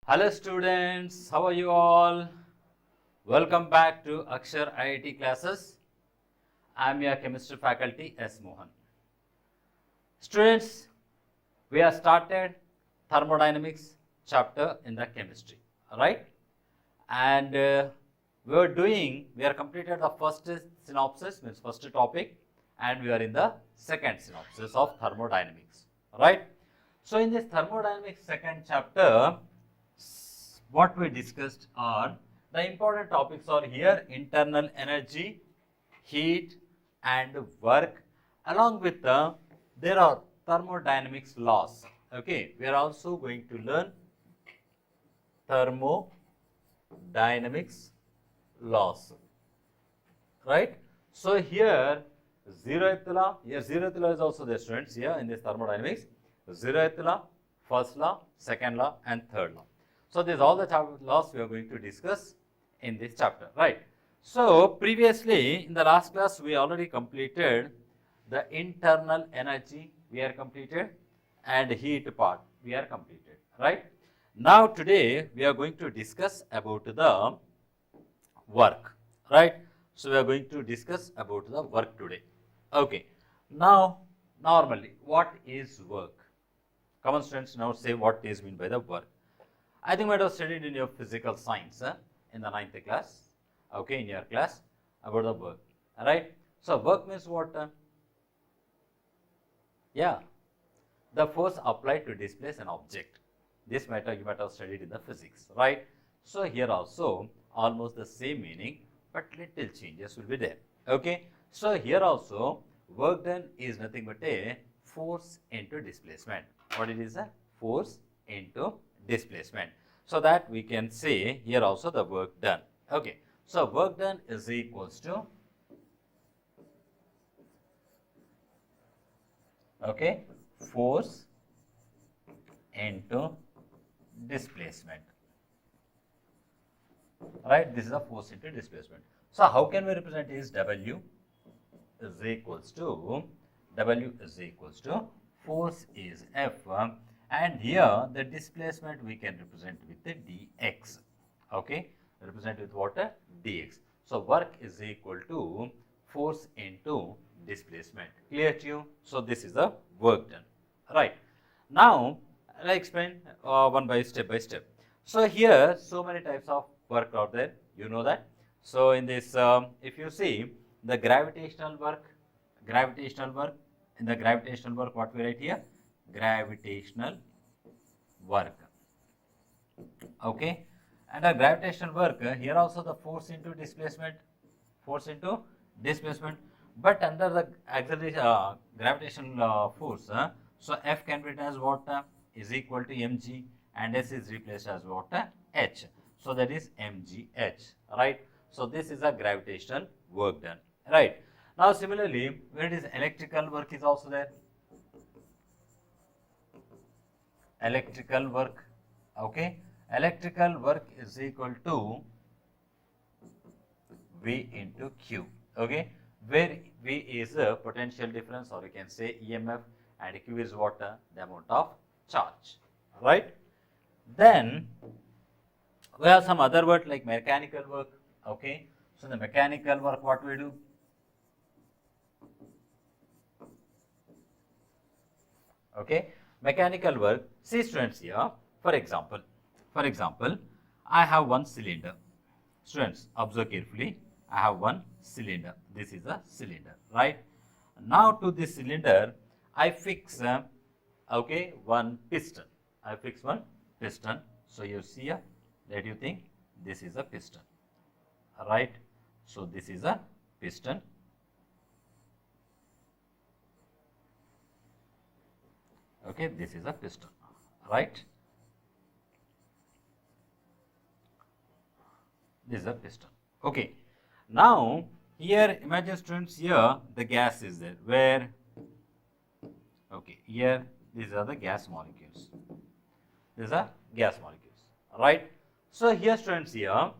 Hello students, how are you all? Welcome back to Akshar IIT classes. I am your chemistry faculty S. Mohan. Students, we have started thermodynamics chapter in the chemistry, right? And we are completed the first synopsis, means first topic, and we are in the second synopsis of thermodynamics, right? So in this thermodynamics second chapter, what we discussed are the important topics are here: internal energy, heat and work, along with there are thermodynamics laws. Okay, we are also going to learn thermodynamics laws, right? So here zeroth law, zeroth law is also there, students, here in this thermodynamics. Zeroth law, first law, second law and third law. So these all the laws we are going to discuss in this chapter, right? So previously in the last class we already completed the internal energy, we are completed, and heat part we are completed, right? Now today we are going to discuss about the work, right? So we are going to discuss about the work today. Okay. Now normally what is work? Come on students, now say what is mean by the work. I think you might have studied in your physical science in the 9th class, okay, in your class about the work, right? So work means what? Yeah, the force applied to displace an object. This matter you might have studied in the physics, right? So here also almost the same meaning, but little changes will be there, okay? So here also work done is nothing but a force into displacement. What it is? A force into displacement. So that we can say here also the work done. Okay. So work done is equals to, okay, force into displacement. Right? This is a force into displacement. So how can we represent is W is equals to force is F, and here the displacement we can represent with the dx, okay, represent with what? Dx. So work is equal to force into displacement. Clear to you? So this is the work done, right? Now I'll explain one by step. So here so many types of work are there, you know that. So in this if you see the gravitational work, in the gravitational work what we write here? Gravitational work, okay. And a gravitational work, here also the force into displacement, but under the acceleration gravitational force, so F can be written as what? Is equal to mg, and S is replaced as what? H. So that is mgh, right? So this is a gravitational work done, right? Now similarly when it is electrical work is also there. Electrical work, okay, electrical work is equal to V into Q, okay, where V is a potential difference, or you can say EMF, and Q is what? The amount of charge, right? Then we have some other work like mechanical work, okay. So the mechanical work, what we do? Okay, mechanical work. See students here, for example, I have one cylinder. Students, observe carefully. I have one cylinder. This is a cylinder, right? Now to this cylinder, I fix okay, one piston. I fix one piston. So you see here, that you think this is a piston, right? So this is a piston. Okay, this is a piston, right? This is a piston. Okay. Now here imagine students, here the gas is there, where, okay, here these are the gas molecules. These are gas molecules, right? So here students, here,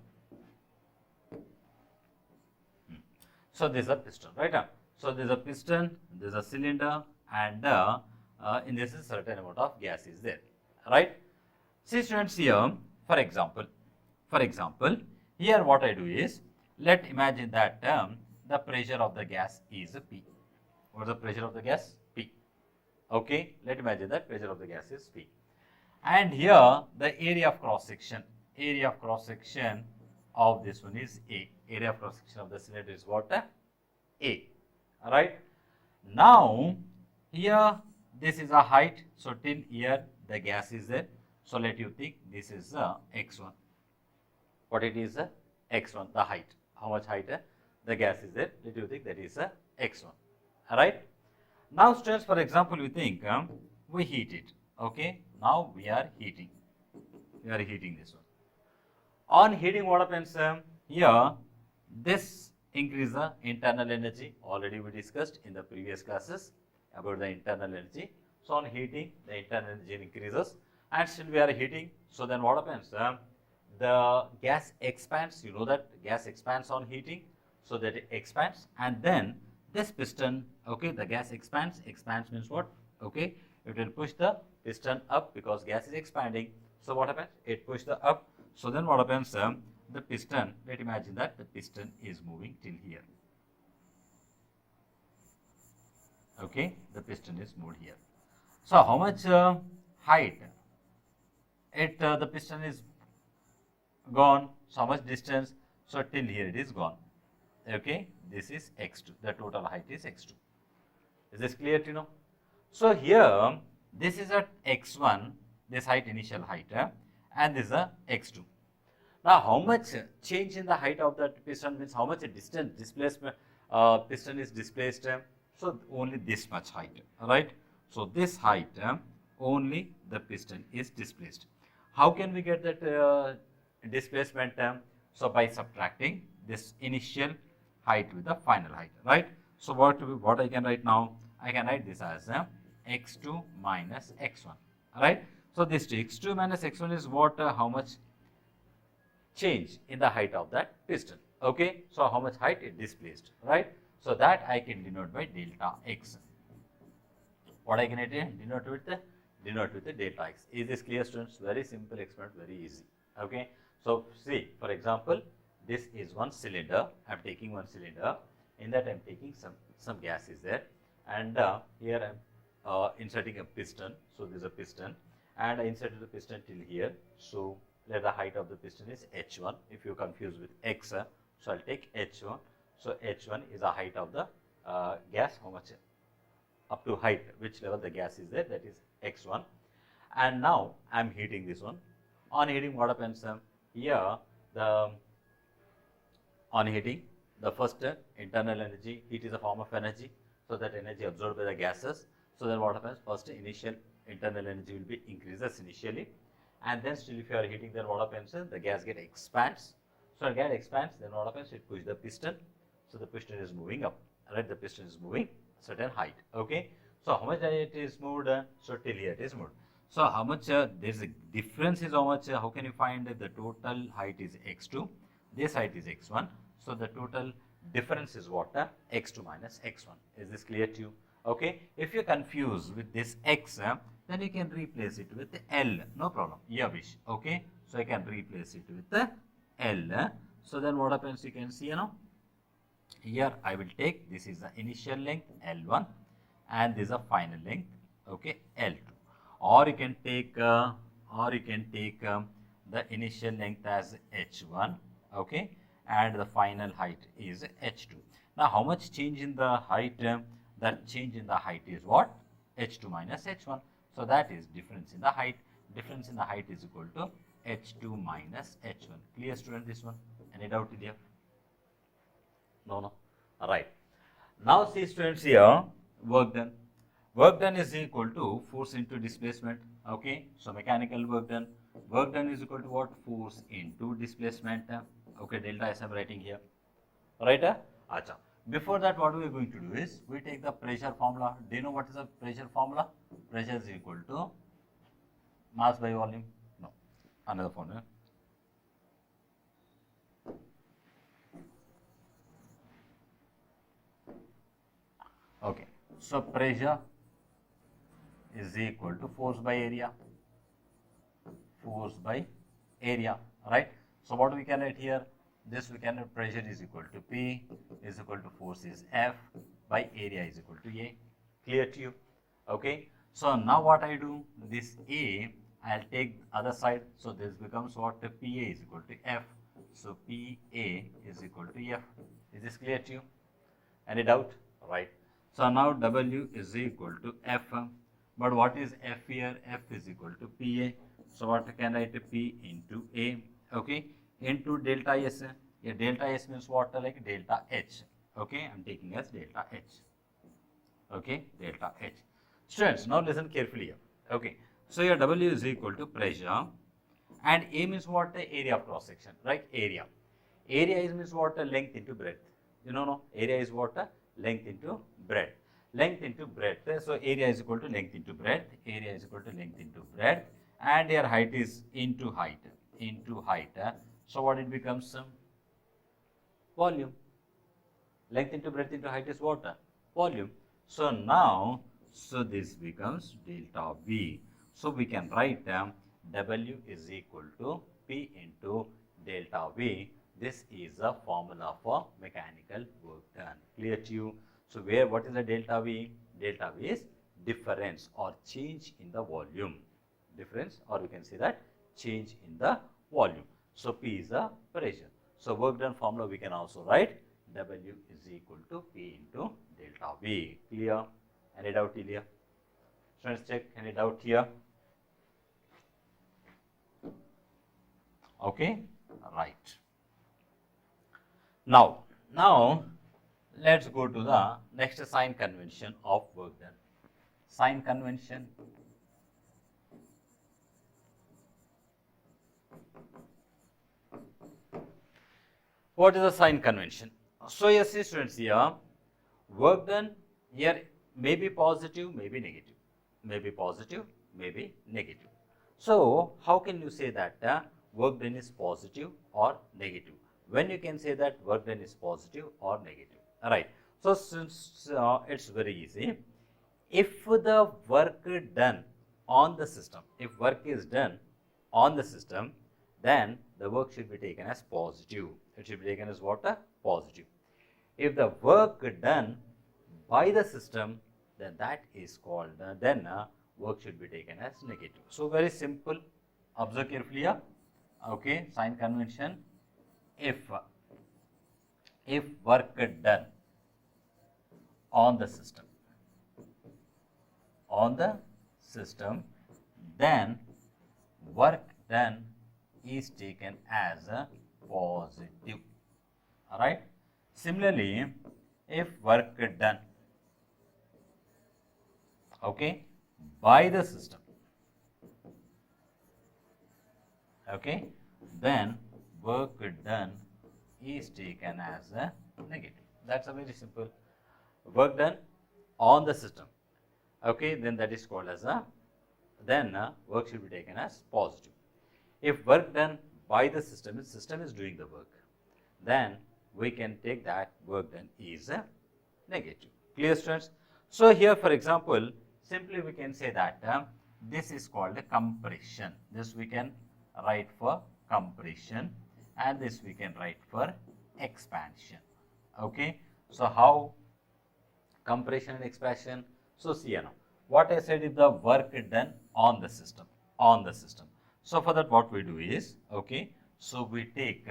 so this is a piston, right? So there is a piston, there is a cylinder, and in this is certain amount of gas is there, right? See students, here For example, here what I do is, let imagine that the pressure of the gas is P. What is the pressure of the gas? P. Okay, let imagine that pressure of the gas is P. And here the area of cross section of this one is A. Area of cross section of the cylinder is what? A. Alright. Now here this is a height. So till here the gas is there. So let you think this is x1. What it is? X1, the height. How much height the gas is there? Let you think that is x1. Alright. Now students, for example, we think we heat it. Okay. Now we are heating. This one. On heating, what happens? Here, this increase the internal energy. Already we discussed in the previous classes about the internal energy. So on heating, the internal energy increases, and still we are heating. So then what happens? The gas expands. You know that gas expands on heating. So that it expands, and then this piston, okay, the gas expands. Expands means what? Okay, it will push the piston up because gas is expanding. So what happens? It pushes the up. So then what happens? The piston, let's imagine that the piston is moving till here. Okay, the piston is moved here. So how much height? The piston is gone. So how much distance? So till here it is gone. Okay, this is x2. The total height is x2. Is this clear to you know? So here, this is at x1, this height, initial height, and this is a x2. Now, how much change in the height of the piston means how much a distance displacement piston is displaced? So only this much height, right? So this height, only the piston is displaced. How can we get that displacement? So by subtracting this initial height with the final height, right? So what I can write now? I can write this as x2 minus x1, right? So this x2 minus x1 is what? How much change in the height of that piston? Okay, so how much height it displaced, right? So that I can denote by delta x. What I can denote with the delta x. Is this clear, students? Very simple experiment, very easy. Okay, so see, for example, this is one cylinder. I am taking one cylinder. In that I am taking some gas is there, and here I am inserting a piston. So this is a piston, and I inserted the piston till here. So let the height of the piston is h1. If you are confused with x, so I'll take h1. So h1 is the height of the gas. How much? Up to height, which level the gas is there, that is x1. And now I am heating this one. On heating, what happens? Here on heating, the first internal energy, heat is a form of energy, so that energy absorbed by the gases. So then what happens? First initial internal energy will be increases initially, and then still if you are heating, then what happens? The gas expands. So gas expands, then what happens? It pushes the piston. So the piston is moving up, right? The piston is moving certain height. Okay, so how much it is moved? So till here it is moved. So how much there is a difference is how much? How can you find the total height is x2, this height is x1. So the total difference is what? X2 minus x1. Is this clear to you? Okay, if you're confused with this x, then you can replace it with L. No problem. Your wish. Okay, so I can replace it with the L. So then what happens? You can see, here I will take, this is the initial length L1, and this is a final length, okay, L2. Or you can take the initial length as h1, okay, and the final height is h2. Now how much change in the height? That change in the height is what? h2 minus h1. So that is difference in the height. Difference in the height is equal to h2 minus h1. Clear, student, this one? Any doubt in here? No. All right. Now see, students, here work done. Work done is equal to force into displacement. Okay. So mechanical work done. Work done is equal to what? Force into displacement. Okay. Delta S I am writing here. Right? Acha. Before that, what we are going to do is we take the pressure formula. Do you know what is the pressure formula? Pressure is equal to mass by volume. No. Another formula. Okay, so pressure is equal to force by area. Force by area, right? So what we can write here? This we can write pressure is equal to P is equal to force is F by area is equal to A. Clear to you? Okay. So now what I do? This A, I'll take other side. So this becomes what? PA is equal to F. So PA is equal to F. Is this clear to you? Any doubt? Right. So now W is equal to F. But what is F here? F is equal to PA. So what can I write? P into A. Okay. Into delta S. Yeah, delta S means what? Like delta H. Okay. I'm taking as delta H. Okay. Delta H. Students, now listen carefully here. Okay. So your W is equal to pressure. And A means what? The area of cross section. Right? Area. Area is means what? Length into breadth. You know, no? Area is what? Length into breadth. Length into breadth. So area is equal to length into breadth. Area is equal to length into breadth. And your height is into height. Into height. So what it becomes? Volume. Length into breadth into height is what? Volume. So now, so this becomes delta V. So we can write W is equal to P into delta V. This is a formula for mechanical work done. Clear to you? So where what is the delta V? Delta V is difference or change in the volume. Difference, or we can say that change in the volume. So P is the pressure. So work done formula we can also write W is equal to P into delta V. Clear? Any doubt here? Students, check. Any doubt here? Okay, right. Now let's go to the next sign convention of work done. Sign convention. What is the sign convention? So yes, students, here work done here may be positive, may be negative, may be positive, may be negative. So how can you say that work done is positive or negative? When you can say that work done is positive or negative? All right. So since it's very easy, if the work done on the system, if work is done on the system, then the work should be taken as positive. It should be taken as what? Positive. If the work done by the system, then that is called, work should be taken as negative. So very simple. Observe carefully here. Okay, sign convention. If work done on the system, then work done is taken as a positive. All right. Similarly, if work done, okay, by the system, okay, then work done is taken as a negative. That's a very simple. Work done on the system, okay, then that is called as a, work should be taken as positive. If work done by the system is doing the work, then we can take that work done is a negative. Clear, students? So here, for example, simply we can say that this is called a compression. This we can write for compression, and this we can write for expansion. Okay. So how compression and expansion? So see now, what I said is the work done on the system. So for that, what we do is, okay, so we take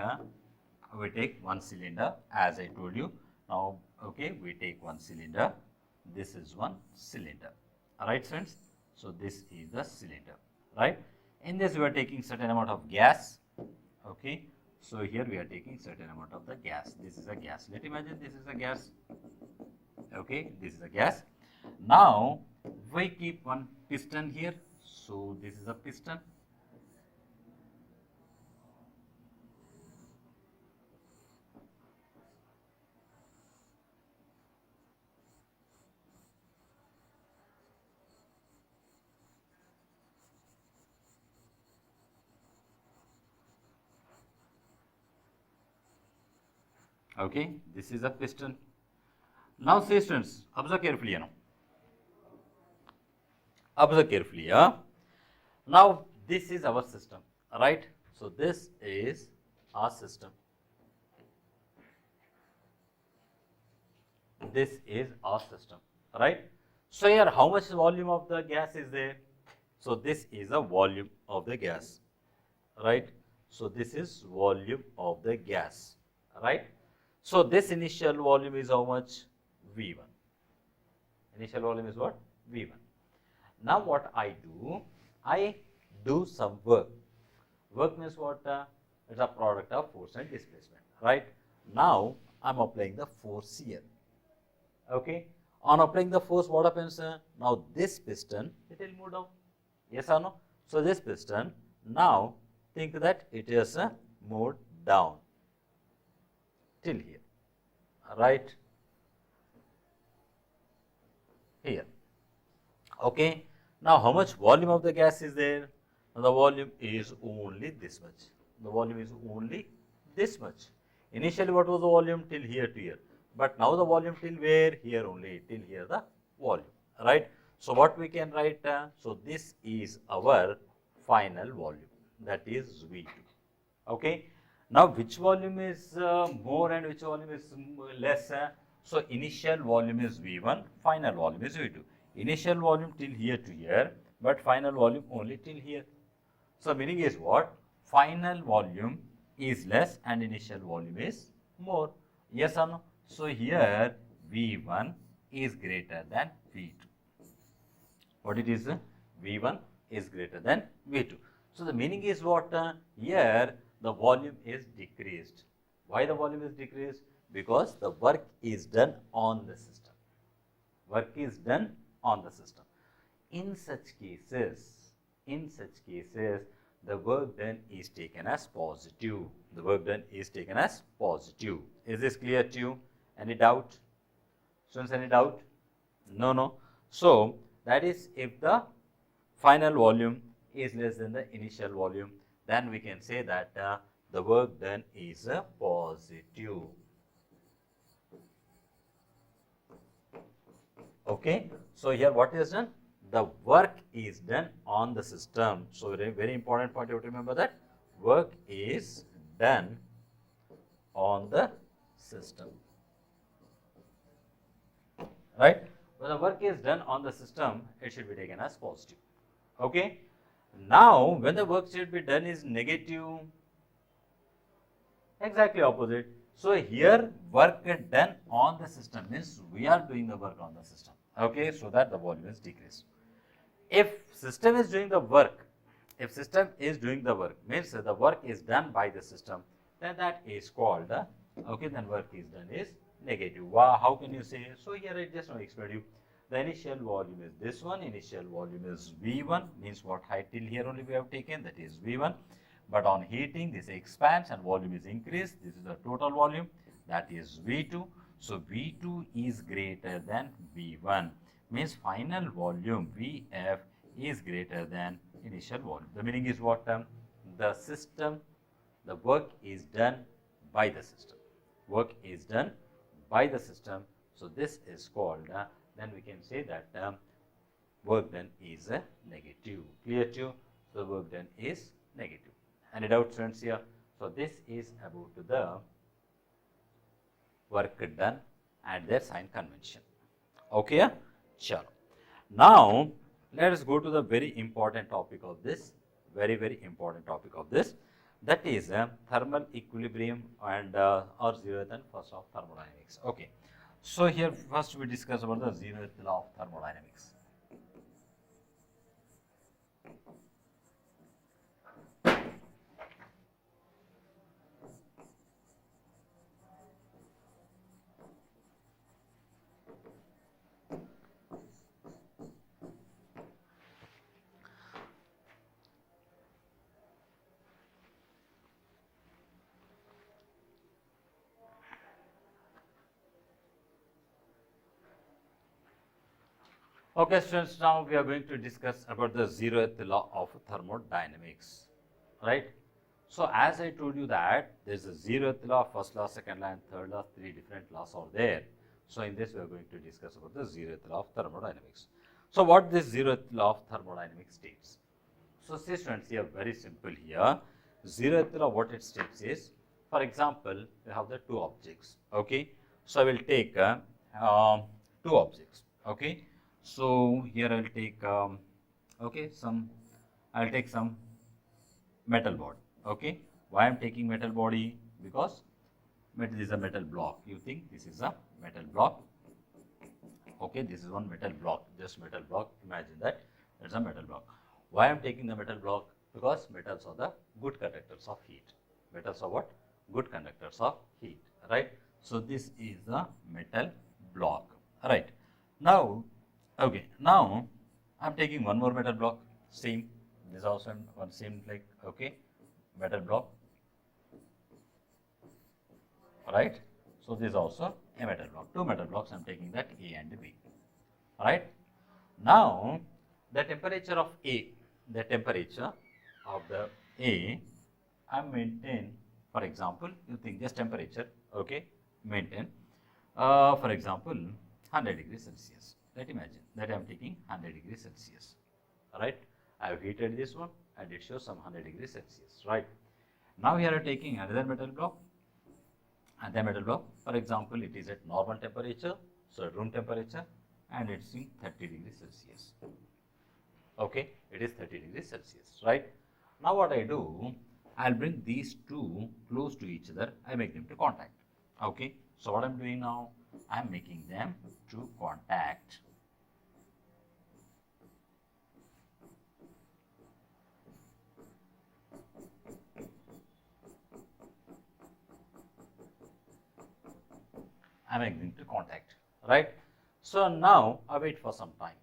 one cylinder, as I told you. Now, okay, we take one cylinder. This is one cylinder. All right, friends. So this is the cylinder, right? In this, we are taking certain amount of gas. Okay. So here we are taking certain amount of the gas. This is a gas. Let's imagine this is a gas. Okay, this is a gas. Now we keep one piston here. So this is a piston. Okay, this is a piston. Now, see, students, observe carefully. Observe carefully. Now, this is our system, right? So this is our system. This is our system, right? So here, how much volume of the gas is there? So this is the volume of the gas, right? So this is volume of the gas, right? So this initial volume is how much? V1. Initial volume is what? V1. Now what I do some work. Work means what? It's a product of force and displacement, right? Now I'm applying the force here. Okay. On applying the force, what happens? Now this piston, it will move down. Yes or no? So this piston, now think that it is moved down till here, right? Here. Okay. Now how much volume of the gas is there? Now, the volume is only this much. The volume is only this much. Initially, what was the volume? Till here to here. But now the volume till where? Here only, till here the volume, right? So what we can write? So this is our final volume, that is V2. Okay. Now which volume is more and which volume is less? So initial volume is V1, final volume is V2. Initial volume till here to here, but final volume only till here. So meaning is what? Final volume is less and initial volume is more. Yes or no? So here V1 is greater than V2. What it is? V1 is greater than V2. So the meaning is what? Here the volume is decreased. Why the volume is decreased? Because the work is done on the system. Work is done on the system. In such cases, the work done is taken as positive. The work done is taken as positive. Is this clear to you? Any doubt? Students, any doubt? No. So that is, if the final volume is less than the initial volume, then we can say that the work done is positive. Okay. So here what is done? The work is done on the system. So very important point, you have to remember that work is done on the system, right? When the work is done on the system, it should be taken as positive. Okay. Now when the work should be done is negative, exactly opposite. So here work done on the system means we are doing the work on the system. Okay, so that the volume is decreased. If system is doing the work, means the work is done by the system, then that is called, okay, then work is done is negative. Wow, how can you say? So here I just want to explain you. The initial volume is this one, initial volume is V1, means what height till here only we have taken, that is V1. But on heating, this expands and volume is increased. This is the total volume, that is V2. So V2 is greater than V1. Means final volume Vf is greater than initial volume. The meaning is what? The system, the work is done by the system. Work is done by the system. So this is called, then we can say that work done is negative. Clear to you? So work done is negative. Any doubts, friends, here? So this is about the work done and their sign convention. Okay, sure. Now let us go to the very important topic of this, very important topic of this, that is thermal equilibrium and or zeroth and first of thermodynamics. Okay, so here first we discuss about the zeroth law of thermodynamics. Okay, students, now we are going to discuss about the zeroth law of thermodynamics, right? So as I told you that there is a zeroth law, first law, second law and third law, three different laws are there. So in this we are going to discuss about the zeroth law of thermodynamics. So what this zeroth law of thermodynamics states? So see, students, here very simple here. zeroth law, what it states is, for example, we have the two objects. Okay, so I will take two objects. Okay, so here I will take I'll take some metal body. Okay, why I'm taking metal body? Because metal is a metal block. You think this is a metal block? Okay, this is one metal block, just metal block. Imagine that it's a metal block. Why I'm taking the metal block? Because metals are the good conductors of heat. Metals are what? Good conductors of heat, right? So this is the metal block, right? Now, okay, now I'm taking one more metal block, same. This is also one same, like, okay, metal block, right? So this is also a metal block. Two metal blocks, I'm taking that A and B, right? Now, the temperature of A, the temperature of the A, I maintain, for example, you think just temperature, okay, maintain, for example, 100 degrees Celsius. Let imagine that I am taking 100 degrees Celsius, right? I have heated this one and it shows some 100 degrees Celsius, right? Now here I am taking another metal block, and the metal block, for example, it is at normal temperature, so room temperature, and it's in 30 degrees Celsius. Okay, it is 30 degrees Celsius, right? Now what I do, I'll bring these two close to each other, I make them to contact. Okay, so what I'm doing now, I'm making them to contact. I'm making them to contact, right? So now I wait for some time.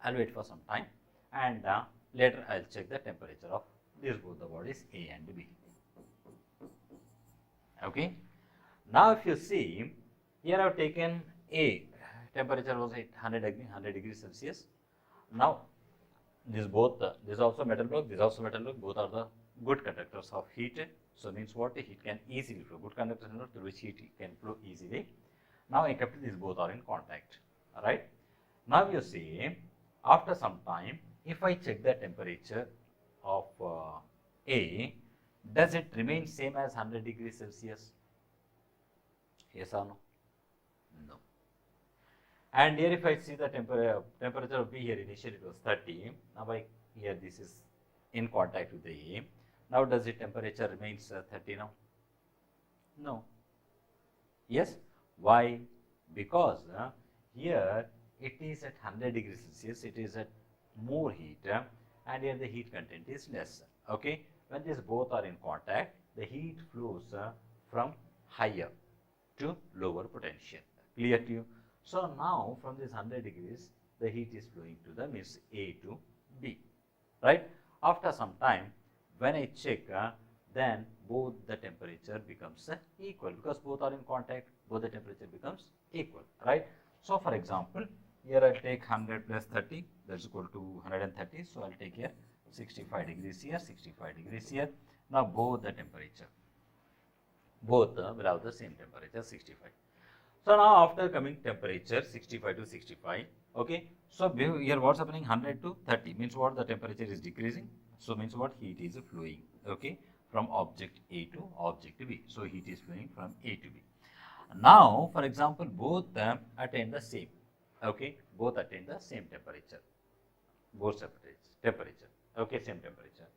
I'll wait for some time, and later I'll check the temperature of these both the bodies A and B. Okay. Now if you see, here I've taken A, temperature was at 100 degrees Celsius. Now this both, this is also metal block, this is also metal block, both are the good conductors of heat. So means what? Heat can easily flow. Good conductors through which heat can flow easily. Now I kept these both are in contact, right? Now you see, after some time, if I check the temperature of A, does it remain same as 100 degrees Celsius? Yes or no? No. And here if I see the temperature of B, here initially it was 30, now by here this is in contact with the A. Now does the temperature remains 30 now? No. Yes. Why? Because here it is at 100 degrees Celsius, it is at more heat, and here the heat content is less. Okay, when these both are in contact, the heat flows from higher to lower potential. Clear to you? So now from this 100 degrees, the heat is flowing to the means A to B, right? After some time, when I check, then both the temperature becomes equal, because both are in contact, both the temperature becomes equal, right? So for example, here I'll take 100 plus 30, that's equal to 130. So I'll take here 65 degrees here, 65 degrees here. Now both the temperature, both will have the same temperature, 65. So now after coming temperature 65 to 65, okay. So here what's happening, 100 to 30 means what? The temperature is decreasing. So means what? Heat is flowing, okay, from object A to object B. So heat is flowing from A to B. Now, for example, both attain the same, okay, both attain the same temperature, both temperature, okay, same temperature.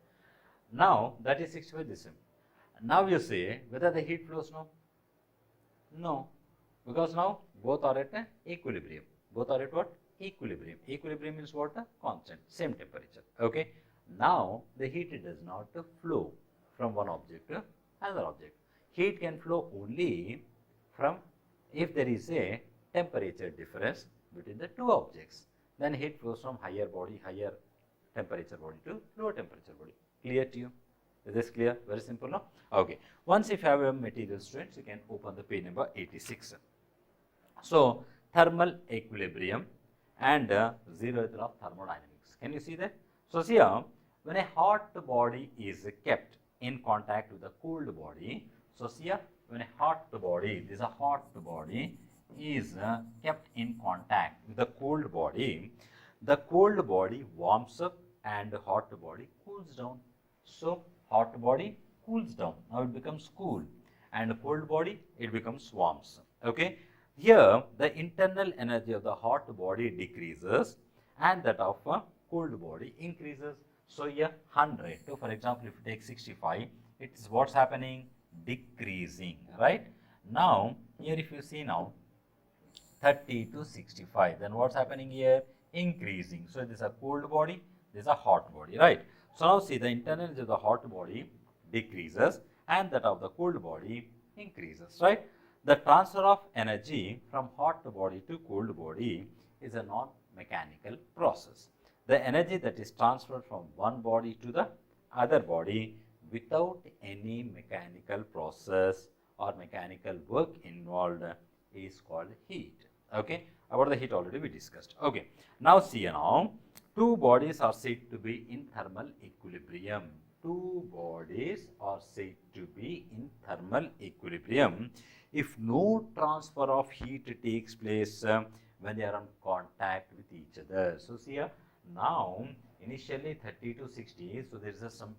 Now that is 65, the same. Now you say whether the heat flows now? No, because now both are at equilibrium. Both are at what? Equilibrium. Equilibrium means what? Constant, same temperature, okay. Now the heat does not flow from one object to another object. Heat can flow only from if there is a temperature difference between the two objects. Then heat flows from higher body, higher temperature body to lower temperature body. Clear to you? Is this clear? Very simple, no? Okay. Once if you have a material, students, you can open the page number 86. So thermal equilibrium and zeroth law of thermodynamics. Can you see that? So see here, when a hot body is kept in contact with a cold body, so see here, when a hot body, this is a hot body, is kept in contact with the cold body warms up and hot body cools down. So hot body cools down. Now it becomes cool. And cold body, it becomes warms. Okay. Here, the internal energy of the hot body decreases and that of a cold body increases. So, here 100. So, for example, if you take 65, it is what's happening? Decreasing, right? Now, here if you see now, 30 to 65, then what's happening here? Increasing. So, this is a cold body, this is a hot body, right? So, now see the internal energy of the hot body decreases and that of the cold body increases, right? The transfer of energy from hot body to cold body is a non-mechanical process. The energy that is transferred from one body to the other body without any mechanical process or mechanical work involved is called heat. Okay, about the heat already we discussed. Okay, now see now, two bodies are said to be in thermal equilibrium. Two bodies are said to be in thermal equilibrium if no transfer of heat takes place when they are in contact with each other. So, see here, now initially 30 to 60, so there is some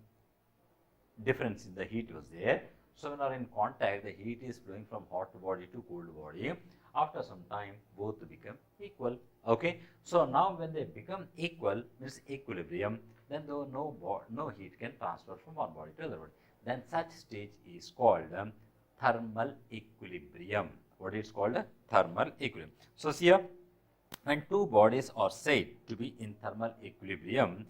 difference in the heat was there. So, when they are in contact, the heat is flowing from hot body to cold body. After some time, both become equal. Okay. So, now when they become equal, means equilibrium, then though no heat can transfer from one body to another body. Then such stage is called thermal equilibrium. What is called? Thermal equilibrium. So, see here, when two bodies are said to be in thermal equilibrium,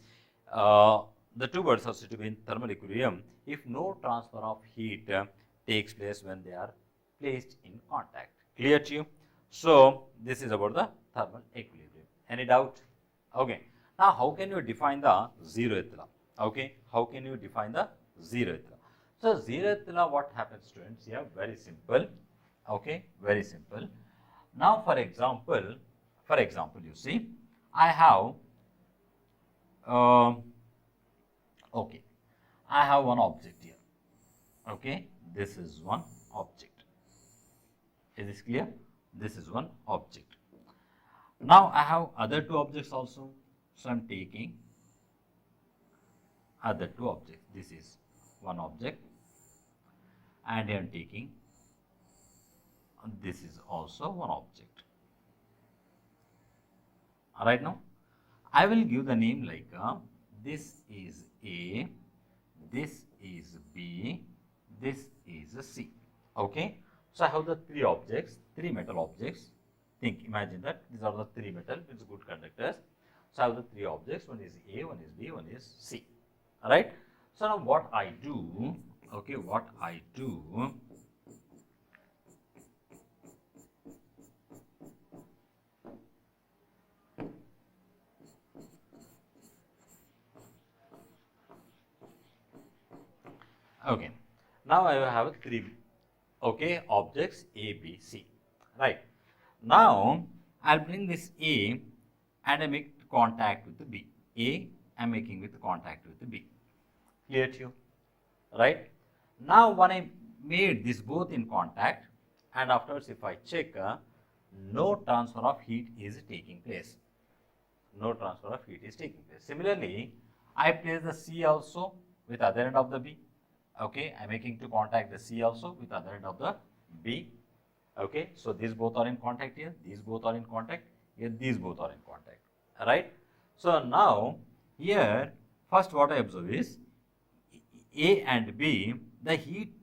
the two bodies are said to be in thermal equilibrium if no transfer of heat takes place when they are placed in contact. Clear to you? So, this is about the thermal equilibrium. Any doubt? Okay. Now, how can you define the zeroth law? Okay. How can you define the zeroth law? So, zeroth law, what happens, students? Here, very simple. Okay. Very simple. Now, for example, you see, I have, okay, I have one object here. Okay. This is one object. Is this clear? This is one object. Now, I have other two objects also. So, I am taking other two objects. This is one object and I am taking, this is also one object. Alright, now, I will give the name like this is A, this is B, this is C. Okay. So, I have the three objects, three metal objects. Imagine that these are the three metal, it's good conductors. So, I have the three objects, one is A, one is B, one is C. Alright. So, now what I do, okay, what I do, okay, now I have three, okay, objects A, B, C, right. Now, I will bring this A and I make contact with the B. A, I am making with contact with the B. Clear to you? Right? Now, when I made this both in contact and afterwards if I check, no transfer of heat is taking place. No transfer of heat is taking place. Similarly, I place the C also with other end of the B. Okay, I am making to contact the C also with other end of the B. Okay, so these both are in contact here, these both are in contact, here these both are in contact, right. So, now here first what I observe is A and B, the heat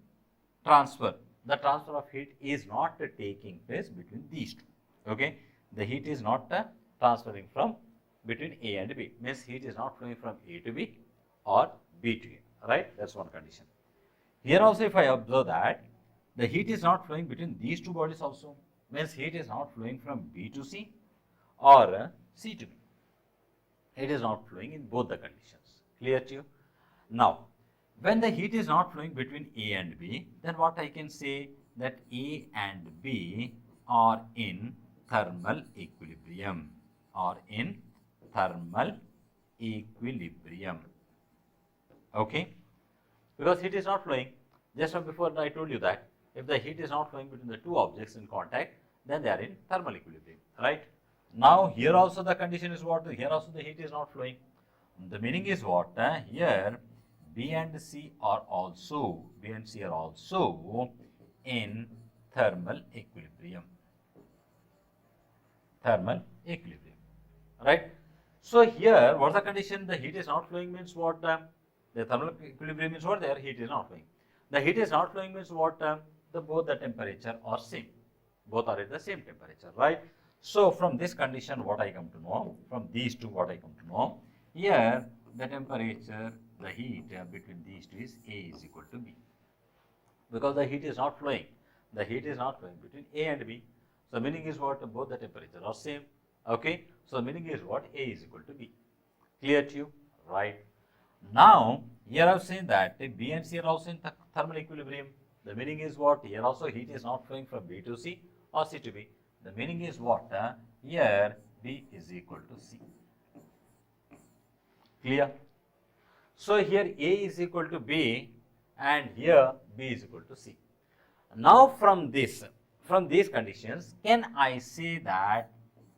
transfer, the transfer of heat is not taking place between these two, okay. The heat is not transferring from between A and B, means heat is not flowing from A to B or B to A, right, that is one condition. Here also if I observe that the heat is not flowing between these two bodies also, means heat is not flowing from B to C or C to B. It is not flowing in both the conditions. Clear to you? Now, when the heat is not flowing between A and B, then what I can say that A and B are in thermal equilibrium, Okay? Because heat is not flowing. Just before I told you that if the heat is not flowing between the two objects in contact, then they are in thermal equilibrium, right? Now, here also the condition is what? Here also the heat is not flowing. The meaning is what? Here B and C are also in thermal equilibrium. Right? So here, what's the condition? The heat is not flowing means what? The thermal equilibrium means what? There heat is not flowing. The heat is not flowing means what? Both the temperature are same. Both are at the same temperature, right? So from this condition, what I come to know, from these two, what I come to know, here the temperature, the heat between these two is A is equal to B. Because the heat is not flowing. The heat is not flowing between A and B. So meaning is what? Both the temperature are same. Okay. So meaning is what? A is equal to B. Clear to you? Right. Now, here I have seen that B and C are also in thermal equilibrium. The meaning is what? Here also heat is not flowing from B to C or C to B. The meaning is what? Here B is equal to C. Clear? So here A is equal to B and here B is equal to C. Now from these conditions, can I say that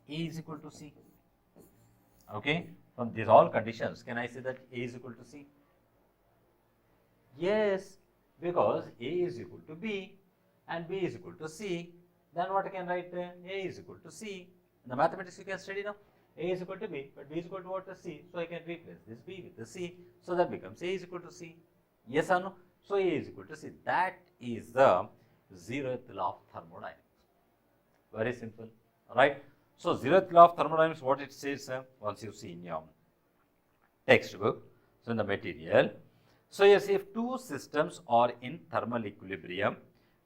A is equal to C? Okay, from these all conditions, can I say that A is equal to C? Yes, because A is equal to B and B is equal to C. Then what I can write? A is equal to C. In the mathematics you can study now. A is equal to B, but B is equal to what? C. So I can replace this B with the C. So that becomes A is equal to C. Yes or no? So A is equal to C. That is the 0th law of thermodynamics. Very simple, right? So 0th law of thermodynamics, what it says, once you see in your textbook, so in the material. So yes, if two systems are in thermal equilibrium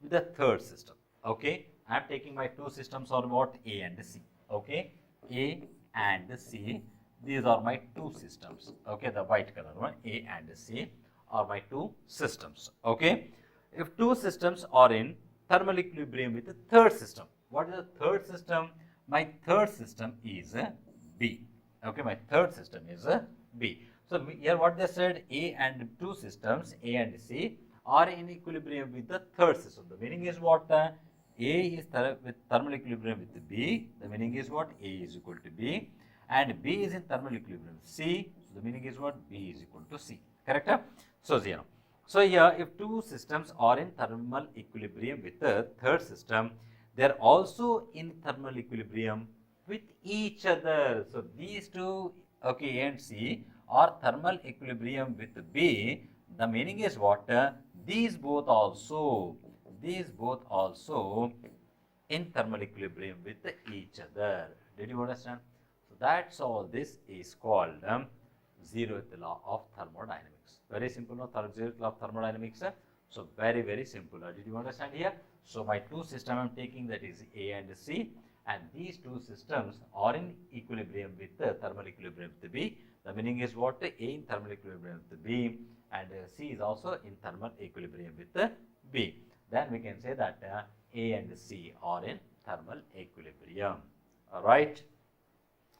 with the third system, okay, I am taking my two systems are what? A and C, okay, A and C, these are my two systems, okay, the white color one, A and C are my two systems, okay. If two systems are in thermal equilibrium with the third system, what is the third system? My third system is B, okay, my third system is B. So here what they said, A and two systems, A and C, are in equilibrium with the third system. The meaning is what? A is with thermal equilibrium with B. The meaning is what? A is equal to B. And B is in thermal equilibrium with C. So the meaning is what? B is equal to C. Correct? So 0. So here, if two systems are in thermal equilibrium with the third system, they are also in thermal equilibrium with each other. So these two, okay, A and C are thermal equilibrium with B. The meaning is what? These both also in thermal equilibrium with each other. Did you understand? So that's all. This is called 0th law of thermodynamics. Very simple, no? 0th law of thermodynamics. So very simple. Did you understand here? So my two systems I am taking, that is A and C, and these two systems are in equilibrium with the thermal equilibrium with B. The meaning is what? A in thermal equilibrium with B and C is also in thermal equilibrium with B. Then we can say that A and C are in thermal equilibrium. All right.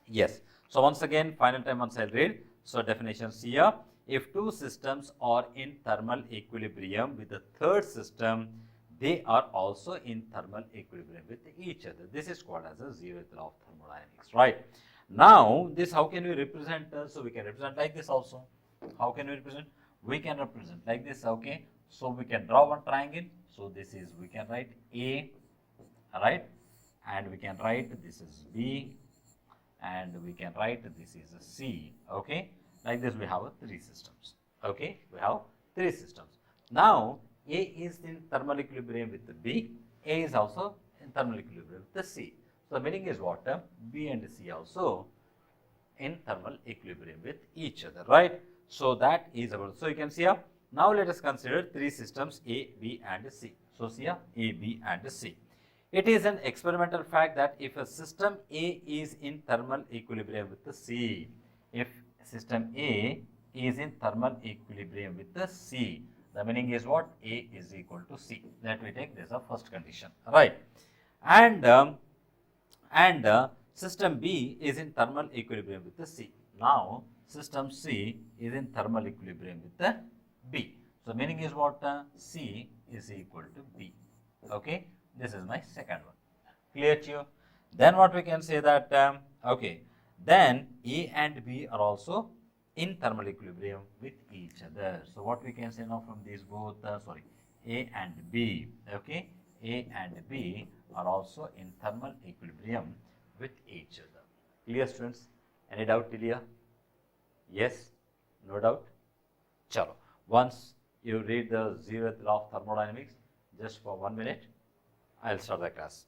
Yes. So once again, final time once I'll read. So definitions here. If two systems are in thermal equilibrium with the third system, they are also in thermal equilibrium with each other. This is called as a 0th law of thermodynamics, right? Now, this how can we represent? So we can represent like this also. How can we represent? We can represent like this, okay? So we can draw one triangle. So this is, we can write A, right? And we can write this is B, and we can write this is a C, okay? Like this we have three systems, okay? We have three systems. Now, A is in thermal equilibrium with the B, A is also in thermal equilibrium with the C. So the meaning is what? B and C also in thermal equilibrium with each other, right? So that is about, so you can see here. Now let us consider three systems A, B and C. So see here, A, B and C. It is an experimental fact that if a system A is in thermal equilibrium with the C, if system A is in thermal equilibrium with the C, the meaning is what? A is equal to C. Let me take this as first condition, right? And system B is in thermal equilibrium with the C. Now system C is in thermal equilibrium with the B. So meaning is what? C is equal to B. Okay, this is my second one. Clear to you? Then what we can say that okay, then A and B are also in thermal equilibrium with each other. So what we can say now from these both, A and B, okay, A and B are also in thermal equilibrium with each other. Clear, students? Any doubt till here? Yes? No doubt? Chalo. Once you read the 0th law of thermodynamics, just for 1 minute, I'll start the class.